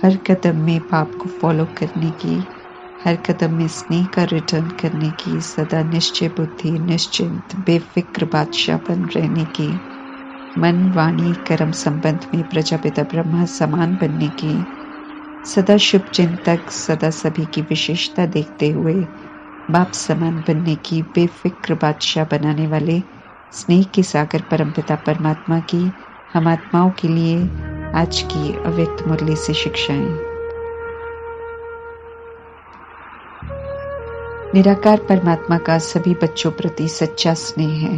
हर कदम में पाप को फॉलो करने की, हर कदम में स्नेह का रिटर्न करने की, सदा निश्चय बुद्धि, निश्चिंत बेफिक्र बादशाह बन रहने की, मन वाणी कर्म संबंध में प्रजापिता ब्रह्मा समान बनने की, सदा शुभ चिंतक, सदा सभी की विशेषता देखते हुए बाप समान बनने की, बेफिक्र बादशाह बनाने वाले स्नेह के सागर परमपिता परमात्मा की हम आत्माओं के लिए आज की अव्यक्त मुरली से शिक्षाएं। निराकार परमात्मा का सभी बच्चों प्रति सच्चा स्नेह है।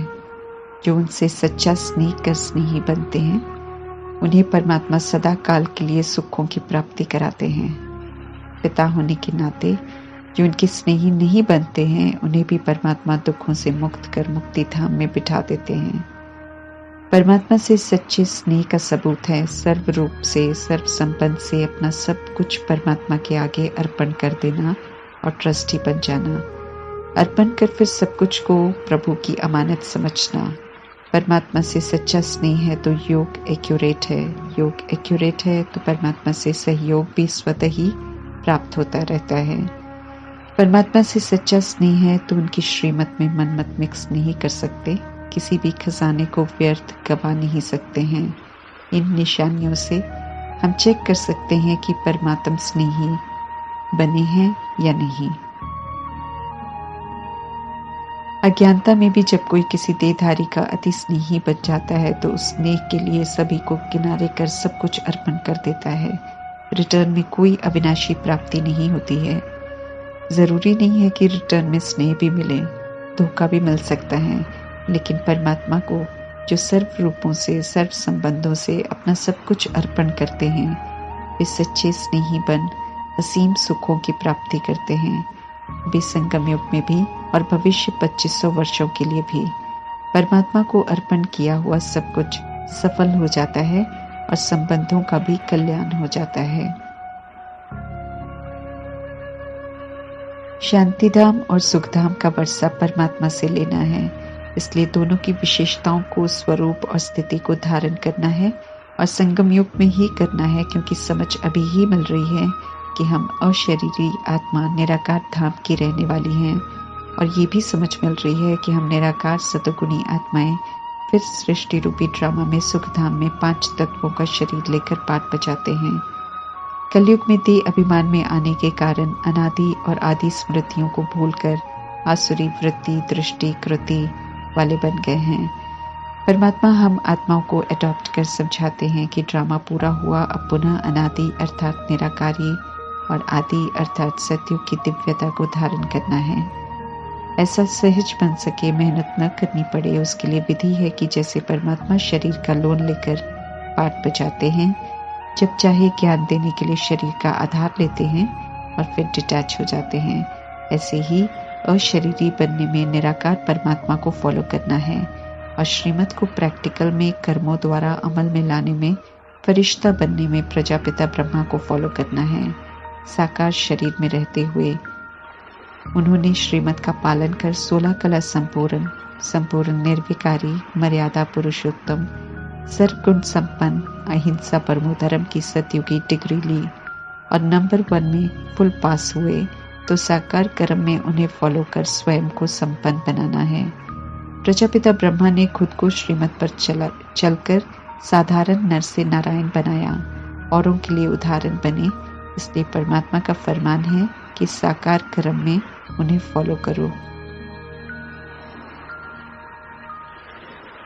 जो उनसे सच्चा स्नेह कर स्नेही बनते हैं, उन्हें परमात्मा सदा काल के लिए सुखों की प्राप्ति कराते हैं। पिता होने के नाते जो उनके स्नेही नहीं बनते हैं, उन्हें भी परमात्मा दुखों से मुक्त कर मुक्ति धाम में बिठा देते हैं। परमात्मा से सच्चे स्नेह का सबूत है सर्व रूप से, सर्व संपन्न से अपना सब कुछ परमात्मा के आगे अर्पण कर देना और ट्रस्टी बन जाना। अर्पण कर फिर सब कुछ को प्रभु की अमानत समझना। परमात्मा से सच्चा स्नेह है तो योग एक्यूरेट है, योग एक्यूरेट है तो परमात्मा से सहयोग भी स्वतः ही प्राप्त होता रहता है। परमात्मा से सच्चा स्नेह है तो उनकी श्रीमत में मन मत मिक्स नहीं कर सकते, किसी भी खजाने को व्यर्थ गवा नहीं सकते हैं। इन निशानियों से हम चेक कर सकते हैं कि परमात्मा स्नेही बने हैं या नहीं। अज्ञानता में भी जब कोई किसी देहधारी का अति स्नेही बन जाता है तो उस स्नेह के लिए सभी को किनारे कर सब कुछ अर्पण कर देता है। रिटर्न में कोई अविनाशी प्राप्ति नहीं होती है। जरूरी नहीं है कि रिटर्न में स्नेह भी मिले, धोखा भी मिल सकता है, लेकिन परमात्मा को जो सर्व रूपों से, सर्व संबंधों से अपना सब कुछ अर्पण करते हैं, वे सच्चे स्नेही बन असीम सुखों की प्राप्ति करते हैं। वे संगम युग में भी और भविष्य 2500 वर्षों के लिए भी परमात्मा को अर्पण किया हुआ सब कुछ सफल हो जाता है और संबंधों का भी कल्याण हो जाता है। शांतिधाम और सुखधाम का वर्षा परमात्मा से लेना है, इसलिए दोनों की विशेषताओं को, स्वरूप और स्थिति को धारण करना है और संगम युग में ही करना है, क्योंकि समझ अभी ही मिल रही है कि हम अशरीरी आत्मा निराकार धाम की रहने वाली हैं, और ये भी समझ मिल रही है कि हम निराकार सतोगुणी आत्माएं फिर सृष्टि रूपी ड्रामा में सुखधाम में 5 तत्वों का शरीर लेकर पाठ बजाते हैं। कलयुग में देह अभिमान में आने के कारण अनादि और आदि स्मृतियों को भूलकर आसुरी वृत्ति, दृष्टि, कृति वाले बन गए हैं। परमात्मा हम आत्माओं को अडॉप्ट कर समझाते हैं कि ड्रामा पूरा हुआ, अब पुनः अनादि अर्थात निराकारी और आदि अर्थात सत्युग की दिव्यता को धारण करना है। ऐसा सहज बन सके, मेहनत न करनी पड़े, उसके लिए विधि है कि जैसे परमात्मा शरीर का लोन लेकर पाठ बजाते हैं, जब चाहे ज्ञान देने के लिए शरीर का आधार लेते हैं और फिर डिटैच हो जाते हैं, ऐसे ही अशरीरी बनने में निराकार परमात्मा को फॉलो करना है और श्रीमत को प्रैक्टिकल में कर्मों द्वारा अमल में लाने में, फरिश्ता बनने में प्रजापिता ब्रह्मा को फॉलो करना है। साकार शरीर में रहते हुए उन्होंने श्रीमत का पालन कर 16 कला संपूर्ण निर्विकारी, मर्यादा पुरुषोत्तम, सर्वगुण संपन्न, अहिंसा परमो धर्म की सतयुगी डिग्री ली और नंबर 1 में फुल पास हुए, तो साकार कर्म में उन्हें फॉलो कर स्वयं को संपन्न बनाना है। प्रजापिता ब्रह्मा ने खुद को श्रीमत पर चलकर साधारण नर से नारायण बनाया, औरों के लिए उदाहरण बने, इसलिए परमात्मा का फरमान है कि साकार कर्म में उन्हें फॉलो करो।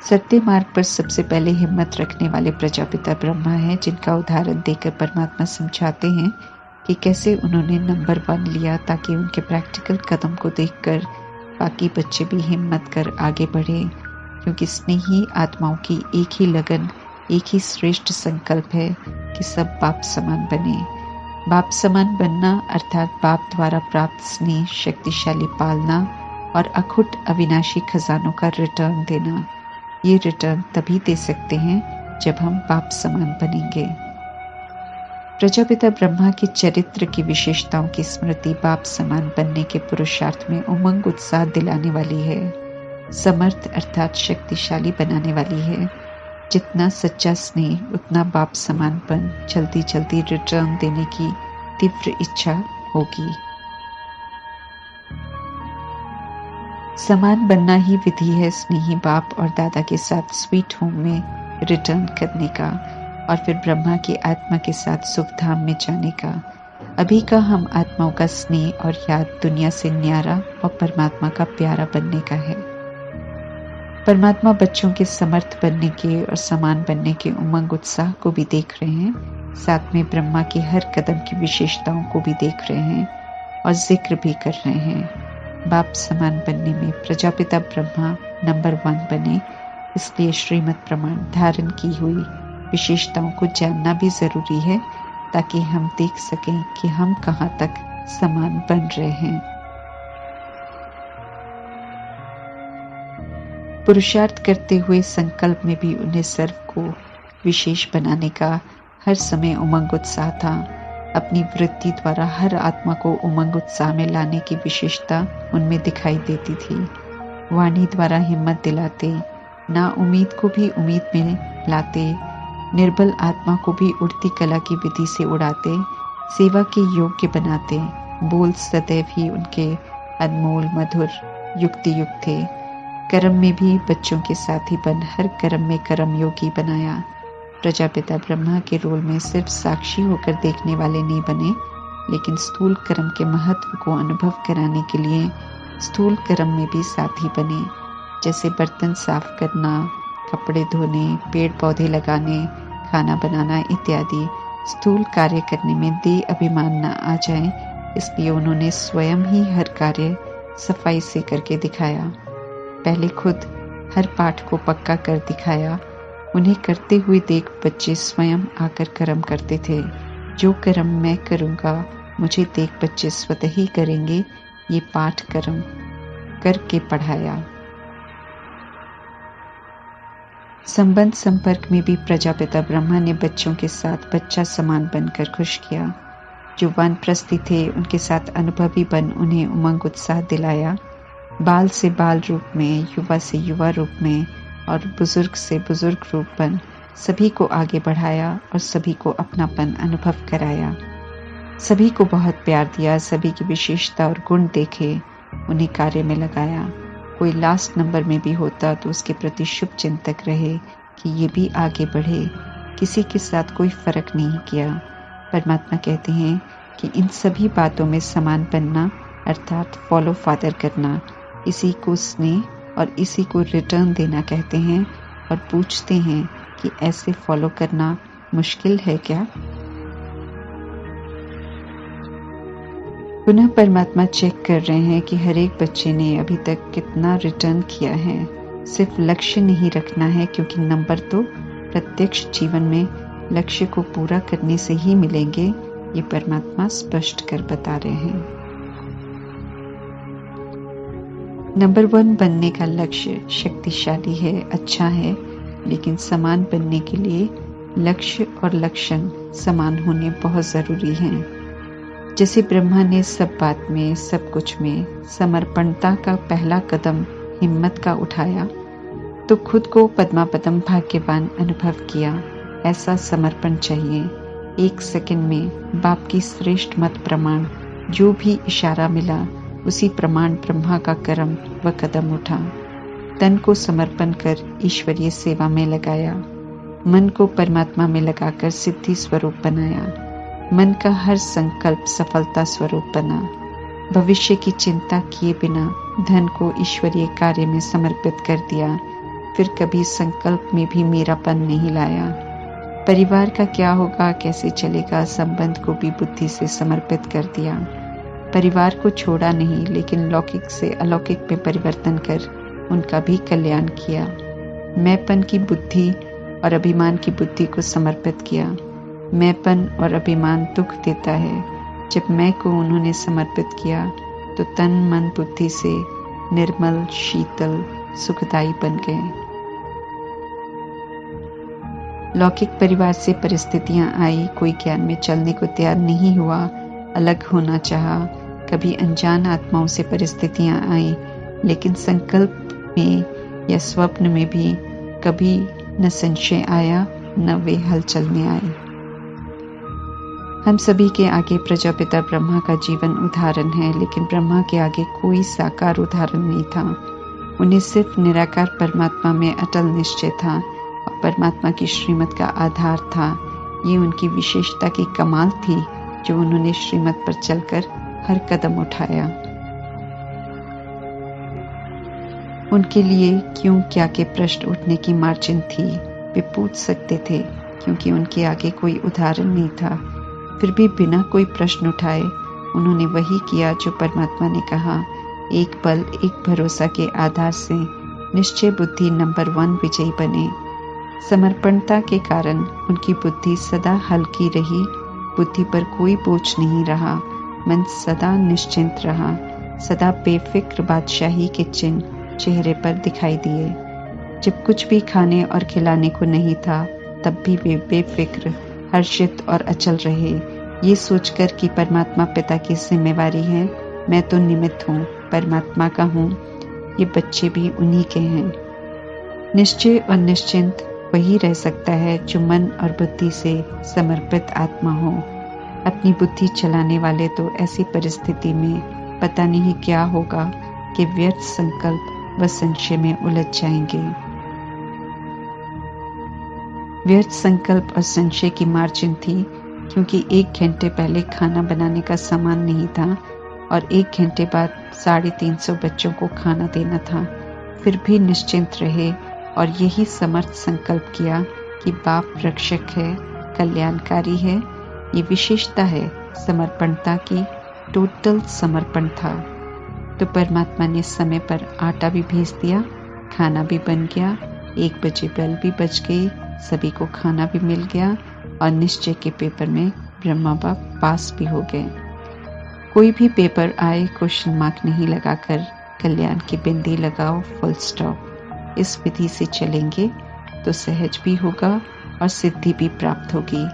सत्य मार्ग पर सबसे पहले हिम्मत रखने वाले प्रजापिता ब्रह्मा हैं, जिनका उदाहरण देकर परमात्मा समझाते हैं कि कैसे उन्होंने नंबर 1 लिया, ताकि उनके प्रैक्टिकल कदम को देखकर बाकी बच्चे भी हिम्मत कर आगे बढ़े, क्योंकि स्नेही आत्माओं की एक ही लगन, एक ही श्रेष्ठ संकल्प है कि सब बाप समान बने। बाप समान बनना अर्थात बाप द्वारा प्राप्त स्नेह, शक्तिशाली पालना और अखुट अविनाशी खजानों का रिटर्न देना। ये रिटर्न तभी दे सकते हैं जब हम बाप समान बनेंगे। प्रजापिता ब्रह्मा के चरित्र की विशेषताओं की स्मृति बाप समान बनने के पुरुषार्थ में उमंग उत्साह दिलाने वाली है, समर्थ अर्थात शक्तिशाली बनाने वाली है। जितना सच्चा स्नेह उतना बाप समानपन, जल्दी जल्दी रिटर्न देने की तीव्र इच्छा होगी। समान बनना ही विधि है स्नेही बाप और दादा के साथ स्वीट होम में रिटर्न करने का और फिर ब्रह्मा की आत्मा के साथ सुखधाम में जाने का। अभी का हम आत्माओं का स्नेह और याद दुनिया से न्यारा और परमात्मा का प्यारा बनने का है। परमात्मा बच्चों के समर्थ बनने के और समान बनने के उमंग उत्साह को भी देख रहे हैं, साथ में ब्रह्मा की हर कदम की विशेषताओं को भी देख रहे हैं और जिक्र भी कर रहे हैं। बाप समान बनने में प्रजापिता ब्रह्मा नंबर 1 बने, इसलिए श्रीमद् प्रमाण धारण की हुई विशेषताओं को जानना भी जरूरी है ताकि हम देख सकें कि हम कहाँ तक समान बन रहे हैं। पुरुषार्थ करते हुए संकल्प में भी उन्हें सर्व को विशेष बनाने का हर समय उमंग उत्साह था। अपनी वृत्ति द्वारा हर आत्मा को उमंग उत्साह में लाने की विशेषता उनमें दिखाई देती थी। वाणी द्वारा हिम्मत दिलाते, ना उम्मीद को भी उम्मीद में लाते, निर्बल आत्मा को भी उड़ती कला की विधि से उड़ाते, सेवा के योग्य बनाते। बोल सदैव ही उनके अनमोल मधुर युक्ति युक्त थे। कर्म में भी बच्चों के साथी बन हर कर्म में कर्म योगी बनाया। प्रजापिता ब्रह्मा के रोल में सिर्फ साक्षी होकर देखने वाले नहीं बने, लेकिन स्थूल कर्म के महत्व को अनुभव कराने के लिए स्थूल कर्म में भी साथी बने, जैसे बर्तन साफ करना, कपड़े धोने, पेड़ पौधे लगाने, खाना बनाना इत्यादि। स्थूल कार्य करने में देह अभिमान न आ जाए, इसलिए उन्होंने स्वयं ही हर कार्य सफाई से करके दिखाया। पहले खुद हर पाठ को पक्का कर दिखाया। उन्हें करते हुए देख बच्चे स्वयं आकर कर्म करते थे। जो कर्म मैं करूँगा मुझे देख बच्चे स्वतः ही करेंगे, ये पाठ कर्म करके पढ़ाया। संबंध संपर्क में भी प्रजापिता ब्रह्मा ने बच्चों के साथ बच्चा समान बनकर खुश किया। जो वानप्रस्थी थे उनके साथ अनुभवी बन उन्हें उमंग उत्साह दिलाया। बाल से बाल रूप में, युवा से युवा रूप में और बुजुर्ग से बुजुर्ग रूप बन सभी को आगे बढ़ाया और सभी को अपनापन अनुभव कराया। सभी को बहुत प्यार दिया, सभी की विशेषता और गुण देखे, उन्हें कार्य में लगाया। कोई लास्ट नंबर में भी होता तो उसके प्रति शुभ चिंतक रहे कि ये भी आगे बढ़े। किसी के साथ कोई फर्क नहीं किया। परमात्मा कहते हैं कि इन सभी बातों में समान बनना अर्थात फॉलो फादर करना, इसी को स्नेह और इसी को रिटर्न देना कहते हैं और पूछते हैं कि ऐसे फॉलो करना मुश्किल है क्या? पुनः परमात्मा चेक कर रहे हैं कि हर एक बच्चे ने अभी तक कितना रिटर्न किया है। सिर्फ लक्ष्य नहीं रखना है, क्योंकि नंबर तो प्रत्यक्ष जीवन में लक्ष्य को पूरा करने से ही मिलेंगे, ये परमात्मा स्पष्ट कर बता रहे हैं। नंबर 1 बनने का लक्ष्य शक्तिशाली है, अच्छा है, लेकिन समान बनने के लिए लक्ष्य और लक्षण समान होने बहुत जरूरी हैं। जैसे ब्रह्मा ने सब बात में, सब कुछ में समर्पणता का पहला कदम हिम्मत का उठाया, तो खुद को पद्मापदम भाग्यवान अनुभव किया। ऐसा समर्पण चाहिए। 1 सेकंड में बाप की श्रेष्ठ मत प्रमाण जो भी इशारा मिला, उसी प्रमाण ब्रह्मा का कर्म व कदम उठा। तन को समर्पण कर ईश्वरीय सेवा में लगाया। मन को परमात्मा में लगाकर सिद्धि स्वरूप बनाया। मन का हर संकल्प सफलता स्वरूप बना। भविष्य की चिंता किए बिना धन को ईश्वरीय कार्य में समर्पित कर दिया। फिर कभी संकल्प में भी मेरापन नहीं लाया। परिवार का क्या होगा, कैसे चलेगा, संबंध को भी बुद्धि से समर्पित कर दिया। परिवार को छोड़ा नहीं, लेकिन लौकिक से अलौकिक में परिवर्तन कर उनका भी कल्याण किया। मैंपन की बुद्धि और अभिमान की बुद्धि को समर्पित किया। मैंपन और अभिमान दुख देता है। जब मैं को उन्होंने समर्पित किया तो तन मन बुद्धि से निर्मल, शीतल, सुखदायी बन गए। लौकिक परिवार से परिस्थितियां आई, कोई ज्ञान में चलने को तैयार नहीं हुआ, अलग होना चाहा। कभी अनजान आत्माओं से परिस्थितियां आई, लेकिन संकल्प में या स्वप्न में भी कभी न संशय आया, न वे हलचल में आए। हम सभी के आगे प्रजापिता ब्रह्मा का जीवन उदाहरण है, लेकिन ब्रह्मा के आगे कोई साकार उदाहरण नहीं था। उन्हें सिर्फ निराकार परमात्मा में अटल निश्चय था और परमात्मा की श्रीमत का आधार था। ये उनकी विशेषता की कमाल थी जो उन्होंने श्रीमत पर चलकर हर कदम उठाया। उनके लिए क्यों क्या के प्रश्न उठने की मार्जिन थी। वे पूछ सकते थे क्योंकि उनके आगे कोई उदाहरण नहीं था। फिर भी बिना कोई प्रश्न उठाए उन्होंने वही किया जो परमात्मा ने कहा। एक बल एक भरोसा के आधार से निश्चय बुद्धि नंबर 1 विजयी बने। समर्पणता के कारण उनकी बुद्धि सदा हल्की रही। बुद्धि पर कोई बोझ नहीं रहा। मन सदा निश्चिंत रहा। सदा बेफिक्र बादशाही के चिन्ह चेहरे पर दिखाई दिए। जब कुछ भी खाने और खिलाने को नहीं था, तब भी वे बेफिक्र, हर्षित और अचल रहे, ये सोचकर कि परमात्मा पिता की जिम्मेवारी है, मैं तो निमित्त हूँ, परमात्मा का हूँ, ये बच्चे भी उन्हीं के हैं। निश्चय और निश्चिंत वही रह सकता है जो मन और बुद्धि से समर्पित आत्मा हो। अपनी बुद्धि चलाने वाले तो ऐसी परिस्थिति में पता नहीं क्या होगा कि व्यर्थ संकल्प व संशय में उलझ जाएंगे। व्यर्थ संकल्प और संशय की मार्जिन थी क्योंकि 1 घंटे पहले खाना बनाने का सामान नहीं था और 1 घंटे बाद 350 बच्चों को खाना देना था। फिर भी निश्चिंत रहे और यही समर्थ संकल्प किया कि बाप रक्षक है, कल्याणकारी है। ये विशेषता है समर्पणता की। टोटल समर्पण था। तो परमात्मा ने समय पर आटा भी भेज दिया, खाना भी बन गया, 1 बजे बेल भी बज गई, सभी को खाना भी मिल गया और निश्चय के पेपर में ब्रह्मा बाप पास भी हो गए। कोई भी पेपर आए क्वेश्चन मार्क नहीं लगाकर कल्याण की बिंदी लगाओ, फुल स्टॉप। इस विधि से चलेंगे तो सहज भी होगा और सिद्धि भी प्राप्त होगी।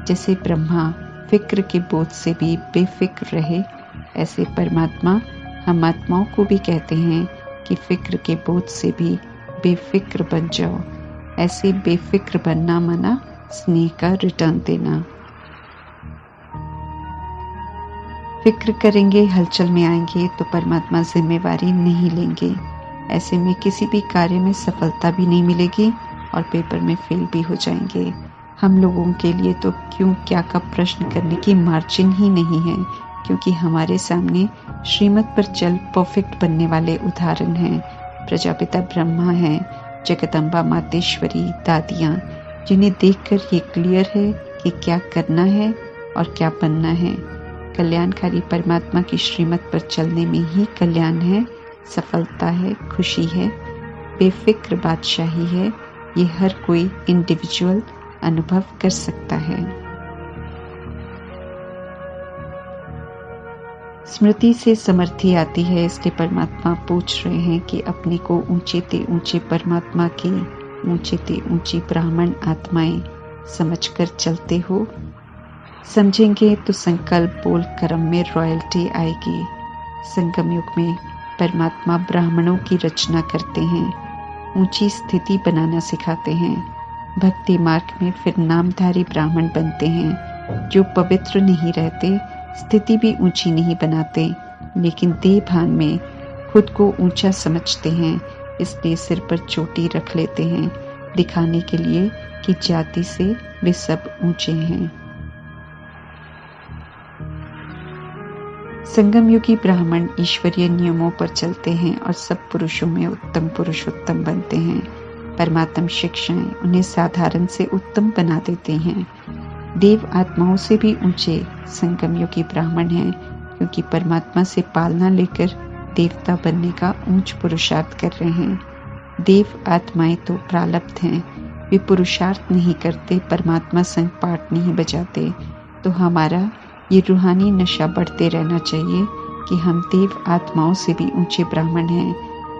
जैसे ब्रह्मा फिक्र के बोझ से भी बेफिक्र रहे, ऐसे परमात्मा हम आत्माओं को भी कहते हैं कि फिक्र के बोझ से भी बेफिक्र बन जाओ। ऐसे बेफिक्र बनना माना स्नेह का रिटर्न देना। फिक्र करेंगे, हलचल में आएंगे तो परमात्मा जिम्मेवारी नहीं लेंगे। ऐसे में किसी भी कार्य में सफलता भी नहीं मिलेगी और पेपर में फेल भी हो जाएंगे। हम लोगों के लिए तो क्यों क्या का प्रश्न करने की मार्जिन ही नहीं है, क्योंकि हमारे सामने श्रीमत पर चल परफेक्ट बनने वाले उदाहरण हैं। प्रजापिता ब्रह्मा हैं, जगदम्बा मातेश्वरी, दादियाँ, जिन्हें देखकर ये क्लियर है कि क्या करना है और क्या बनना है। कल्याणकारी परमात्मा की श्रीमत पर चलने में ही कल्याण है, सफलता है, खुशी है, बेफिक्र बादशाही है। ये हर कोई इंडिविजुअल अनुभव कर सकता है। स्मृति से समर्थी आती है, इसलिए परमात्मा पूछ रहे हैं कि अपने को ऊंचे ते ऊंचे परमात्मा के ऊंचे ते ऊंची ब्राह्मण आत्माएं समझकर चलते हो। समझेंगे तो संकल्प बोल कर्म में रॉयल्टी आएगी। संगम युग में परमात्मा ब्राह्मणों की रचना करते हैं, ऊंची स्थिति बनाना सिखाते हैं। भक्ति मार्ग में फिर नामधारी ब्राह्मण बनते हैं जो पवित्र नहीं रहते, स्थिति भी ऊंची नहीं बनाते, लेकिन देह भान में खुद को ऊंचा समझते हैं, इसलिए सिर पर चोटी रख लेते हैं, दिखाने के लिए कि जाति से वे सब ऊंचे हैं। संगम युगी ब्राह्मण ईश्वरीय नियमों पर चलते हैं और सब पुरुषों में उत्तम पुरुषोत्तम बनते हैं। परमात्म शिक्षाएं उन्हें साधारण से उत्तम बना देते हैं। देव आत्माओं से भी ऊंचे संगम युगी ब्राह्मण हैं, क्योंकि परमात्मा से पालना लेकर देवता बनने का ऊंच पुरुषार्थ कर रहे हैं। देव आत्माएं तो प्रारब्ध हैं, वे पुरुषार्थ नहीं करते, परमात्मा संग पाठ नहीं बजाते। तो हमारा ये रूहानी नशा बढ़ते रहना चाहिए कि हम देव आत्माओं से भी ऊंचे ब्राह्मण हैं।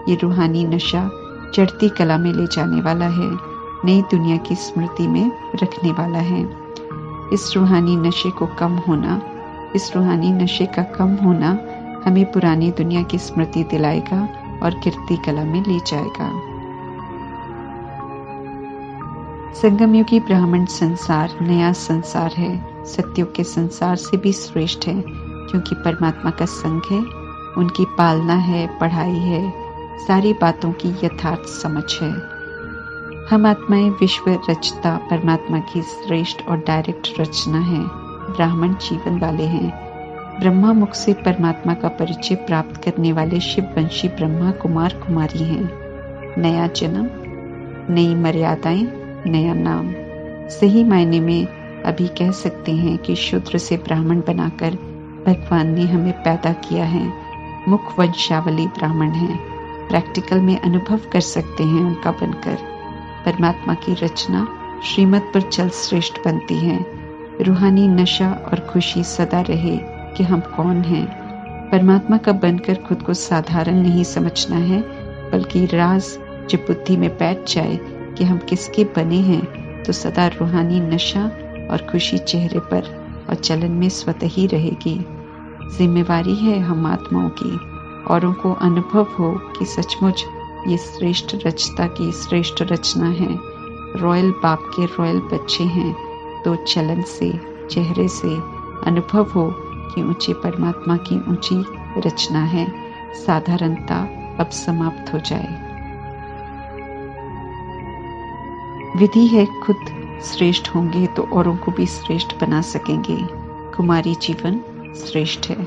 ये रूहानी नशा चढ़ती कला में ले जाने वाला है, नई दुनिया की स्मृति में रखने वाला है। इस रूहानी नशे को कम होना, इस रूहानी नशे का कम होना हमें पुरानी दुनिया की स्मृति दिलाएगा और गिरती कला में ले जाएगा। संगमयुगी ब्राह्मण संसार नया संसार है, सत्युग के संसार से भी श्रेष्ठ है, क्योंकि परमात्मा का संग है, उनकी पालना है, पढ़ाई है, सारी बातों की यथार्थ समझ है। हम आत्माएं विश्व रचता परमात्मा की श्रेष्ठ और डायरेक्ट रचना है। ब्राह्मण जीवन वाले हैं। ब्रह्मा मुख से परमात्मा का परिचय प्राप्त करने वाले शिववंशी ब्रह्मा कुमार कुमारी हैं। नया जन्म, नई मर्यादाएं, नया नाम। सही मायने में अभी कह सकते हैं कि शूद्र से ब्राह्मण बनाकर भगवान ने हमें पैदा किया है। मुख वंशावली ब्राह्मण है। प्रैक्टिकल में अनुभव कर सकते हैं उनका बनकर। परमात्मा की रचना श्रीमत पर चल श्रेष्ठ बनती है। रूहानी नशा और खुशी सदा रहे कि हम कौन हैं। परमात्मा का बनकर खुद को साधारण नहीं समझना है, बल्कि राज जब बुद्धि में बैठ जाए कि हम किसके बने हैं, तो सदा रूहानी नशा और खुशी चेहरे पर और चलन में स्वतः ही रहेगी। जिम्मेवारी है हम आत्माओं की, औरों को अनुभव हो कि सचमुच ये श्रेष्ठ रचता की श्रेष्ठ रचना है। रॉयल बाप के रॉयल बच्चे हैं, तो चलन से, चेहरे से अनुभव हो कि ऊंचे परमात्मा की ऊंची रचना है। साधारणता अब समाप्त हो जाए। विधि है खुद श्रेष्ठ होंगे तो औरों को भी श्रेष्ठ बना सकेंगे। कुमारी जीवन श्रेष्ठ है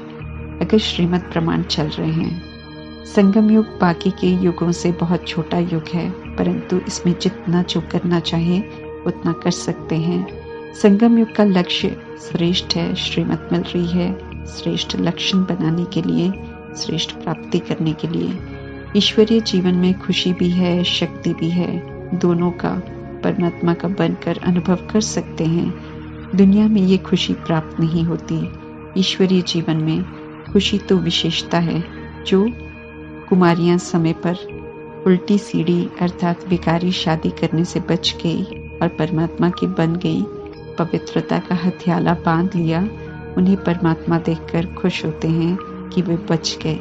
अगर श्रीमद् प्रमाण चल रहे हैं। संगम युग बाकी के युगों से बहुत छोटा युग है, परंतु इसमें जितना जो करना चाहे उतना कर सकते हैं। संगम युग का लक्ष्य श्रेष्ठ है, श्रीमत मिल रही है श्रेष्ठ लक्षण बनाने के लिए, श्रेष्ठ प्राप्ति करने के लिए। ईश्वरीय जीवन में खुशी भी है, शक्ति भी है, दोनों का परमात्मा का बनकर अनुभव कर सकते हैं। दुनिया में ये खुशी प्राप्त नहीं होती। ईश्वरीय जीवन में खुशी तो विशेषता है। जो कुमारियां समय पर उल्टी सीढ़ी अर्थात विकारी शादी करने से बच गई और परमात्मा की बन गई, पवित्रता का हथियाला बांध लिया, उन्हें परमात्मा देखकर खुश होते हैं कि वे बच गए।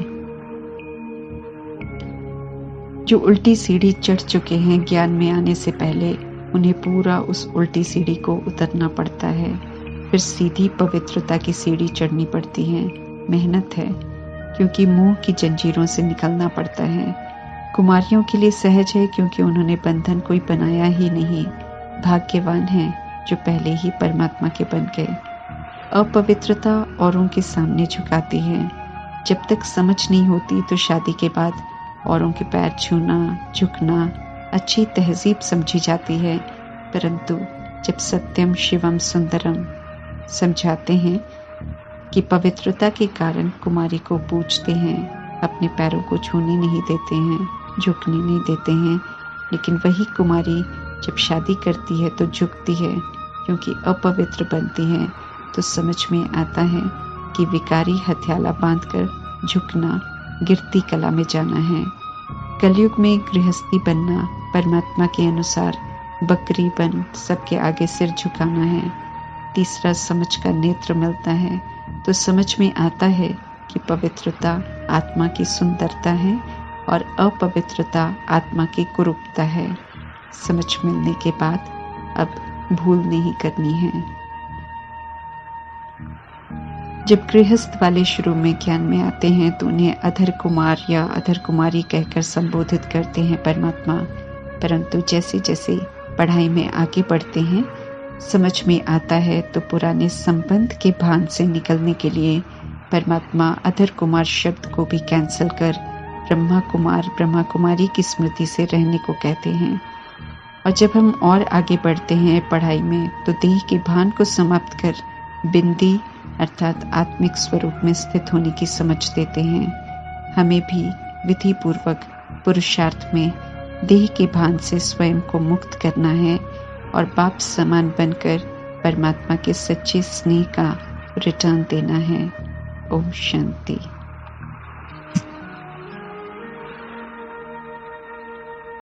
जो उल्टी सीढ़ी चढ़ चुके हैं ज्ञान में आने से पहले, उन्हें पूरा उस उल्टी सीढ़ी को उतरना पड़ता है, फिर सीधी पवित्रता की सीढ़ी चढ़नी पड़ती है। मेहनत है, क्योंकि मोह की जंजीरों से निकलना पड़ता है। कुमारियों के लिए सहज है, क्योंकि उन्होंने बंधन कोई बनाया ही नहीं। भाग्यवान हैं जो पहले ही परमात्मा के बन गए। अपवित्रता औरों के सामने झुकाती है। जब तक समझ नहीं होती तो शादी के बाद औरों के पैर छूना, झुकना अच्छी तहजीब समझी जाती है, परंतु जब सत्यम शिवम सुंदरम समझाते हैं कि पवित्रता के कारण कुमारी को पूजते हैं, अपने पैरों को छूने नहीं देते हैं, झुकने नहीं देते हैं, लेकिन वही कुमारी जब शादी करती है तो झुकती है, क्योंकि अपवित्र बनती है। तो समझ में आता है कि विकारी हथियाला बांधकर झुकना गिरती कला में जाना है। कलयुग में गृहस्थी बनना, परमात्मा के अनुसार बकरी बन सबके आगे सिर झुकाना है। तीसरा समझ का नेत्र मिलता है तो समझ में आता है कि पवित्रता आत्मा की सुंदरता है और अपवित्रता आत्मा की कुरूपता है। समझ मिलने के बाद अब भूल नहीं करनी है। जब गृहस्थ वाले शुरू में ज्ञान में आते हैं तो उन्हें अधर कुमार या अधर कुमारी कहकर संबोधित करते हैं परमात्मा, परंतु जैसे जैसे पढ़ाई में आगे बढ़ते हैं समझ में आता है तो पुराने संबंध के भान से निकलने के लिए परमात्मा अधर कुमार शब्द को भी कैंसिल कर ब्रह्मा कुमार ब्रह्मा कुमारी की स्मृति से रहने को कहते हैं। और जब हम और आगे बढ़ते हैं पढ़ाई में तो देह के भान को समाप्त कर बिंदी अर्थात आत्मिक स्वरूप में स्थित होने की समझ देते हैं। हमें भी विधि पूर्वक पुरुषार्थ में देह के भान से स्वयं को मुक्त करना है और बाप समान बनकर परमात्मा के सच्चे स्नेह का रिटर्न देना है। ओम शांति।